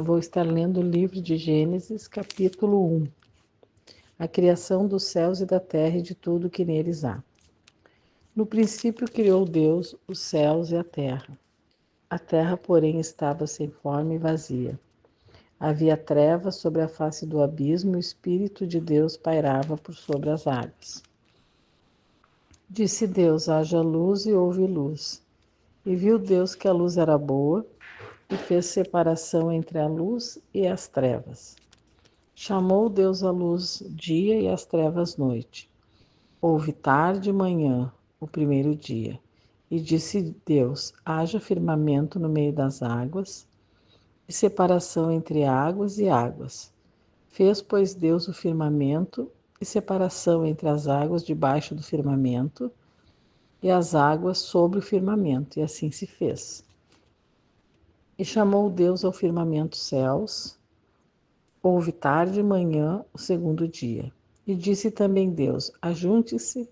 Vou estar lendo o livro de Gênesis, capítulo 1. A criação dos céus e da terra e de tudo que neles há. No princípio criou Deus os céus e a terra. A terra, porém, estava sem forma e vazia. Havia trevas sobre a face do abismo e o Espírito de Deus pairava por sobre as águas. Disse Deus: haja luz, e houve luz. E viu Deus que a luz era boa, e fez separação entre a luz e as trevas. Chamou Deus a luz dia e as trevas noite. Houve tarde e manhã, o primeiro dia. E disse Deus: haja firmamento no meio das águas, e separação entre águas e águas. Fez, pois, Deus o firmamento, e separação entre as águas debaixo do firmamento, e as águas sobre o firmamento, e assim se fez. E chamou Deus ao firmamento céus. Houve tarde e manhã, o segundo dia. E disse também Deus: ajunte-se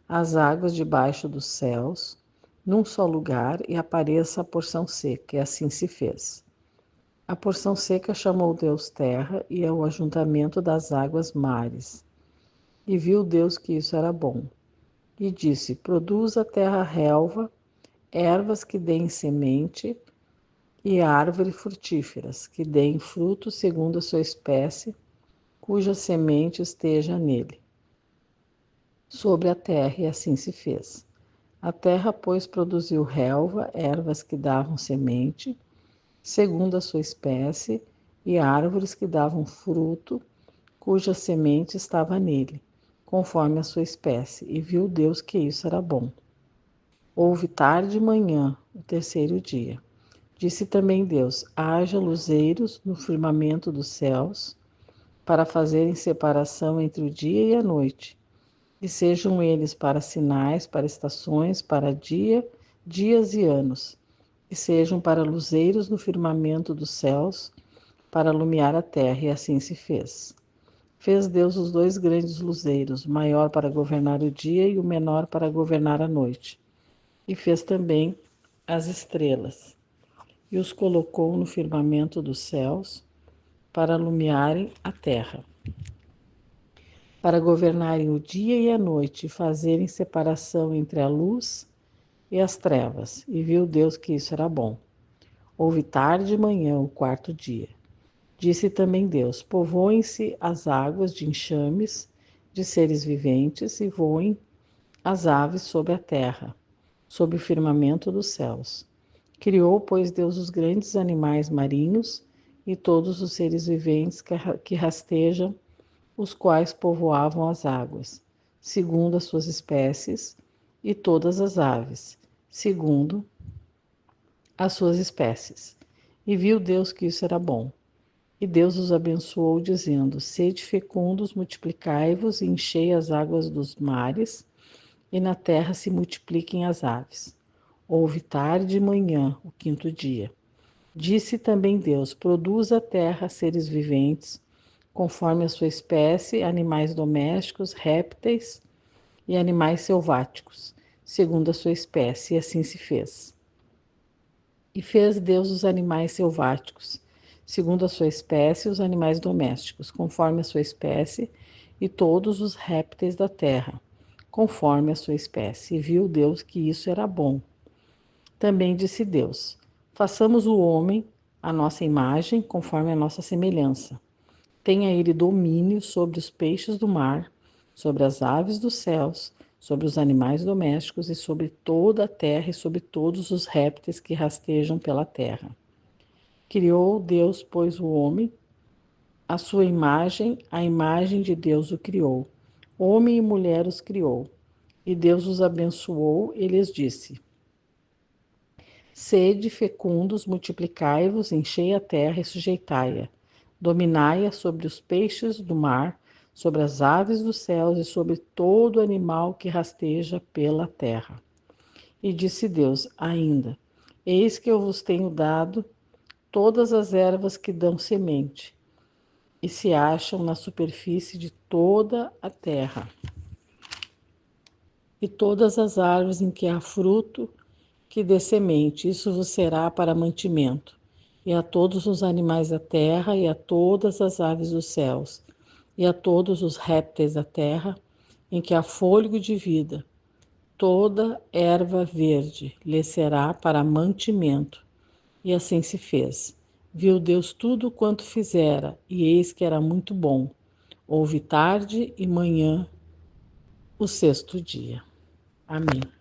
as águas debaixo dos céus, num só lugar, e apareça a porção seca. E assim se fez. A porção seca chamou Deus terra, e é o ajuntamento das águas mares. E viu Deus que isso era bom. E disse: produz a terra relva, ervas que deem semente, e árvores frutíferas, que deem fruto segundo a sua espécie, cuja semente esteja nele, sobre a terra, e assim se fez. A terra, pois, produziu relva, ervas que davam semente, segundo a sua espécie, e árvores que davam fruto, cuja semente estava nele, conforme a sua espécie, e viu Deus que isso era bom. Houve tarde e manhã, o terceiro dia. Disse também Deus: haja luzeiros no firmamento dos céus, para fazerem separação entre o dia e a noite, e sejam eles para sinais, para estações, para dias e anos, e sejam para luzeiros no firmamento dos céus, para alumiar a terra, e assim se fez. Fez Deus os dois grandes luzeiros, o maior para governar o dia e o menor para governar a noite. E fez também as estrelas, e os colocou no firmamento dos céus, para alumiarem a terra, para governarem o dia e a noite, e fazerem separação entre a luz e as trevas. E viu Deus que isso era bom. Houve tarde e manhã, o quarto dia. Disse também Deus: povoem-se as águas de enxames de seres viventes, e voem as aves sobre a terra, sob o firmamento dos céus. Criou, pois, Deus os grandes animais marinhos e todos os seres viventes que rastejam, os quais povoavam as águas, segundo as suas espécies, e todas as aves, segundo as suas espécies. E viu Deus que isso era bom. E Deus os abençoou, dizendo: sede fecundos, multiplicai-vos e enchei as águas dos mares, e na terra se multipliquem as aves. Houve tarde e manhã, o quinto dia. Disse também Deus: produz a terra seres viventes, conforme a sua espécie, animais domésticos, répteis e animais selváticos, segundo a sua espécie, e assim se fez. E fez Deus os animais selváticos, segundo a sua espécie, os animais domésticos, conforme a sua espécie, e todos os répteis da terra, conforme a sua espécie. E viu Deus que isso era bom. Também disse Deus: façamos o homem à nossa imagem, conforme a nossa semelhança. Tenha ele domínio sobre os peixes do mar, sobre as aves dos céus, sobre os animais domésticos e sobre toda a terra e sobre todos os répteis que rastejam pela terra. Criou Deus, pois, o homem, à sua imagem, a imagem de Deus o criou. Homem e mulher os criou. E Deus os abençoou e lhes disse: sede fecundos, multiplicai-vos, enchei a terra e sujeitai-a. Dominai-a sobre os peixes do mar, sobre as aves dos céus e sobre todo animal que rasteja pela terra. E disse Deus ainda: eis que eu vos tenho dado todas as ervas que dão semente, e se acham na superfície de toda a terra, e todas as árvores em que há fruto que dê semente, isso vos será para mantimento. e a todos os animais da terra, e a todas as aves dos céus, e a todos os répteis da terra, em que há fôlego de vida. Toda erva verde lhe será para mantimento. E assim se fez. Viu Deus tudo quanto fizera, e eis que era muito bom. Houve tarde e manhã, o sexto dia. Amém.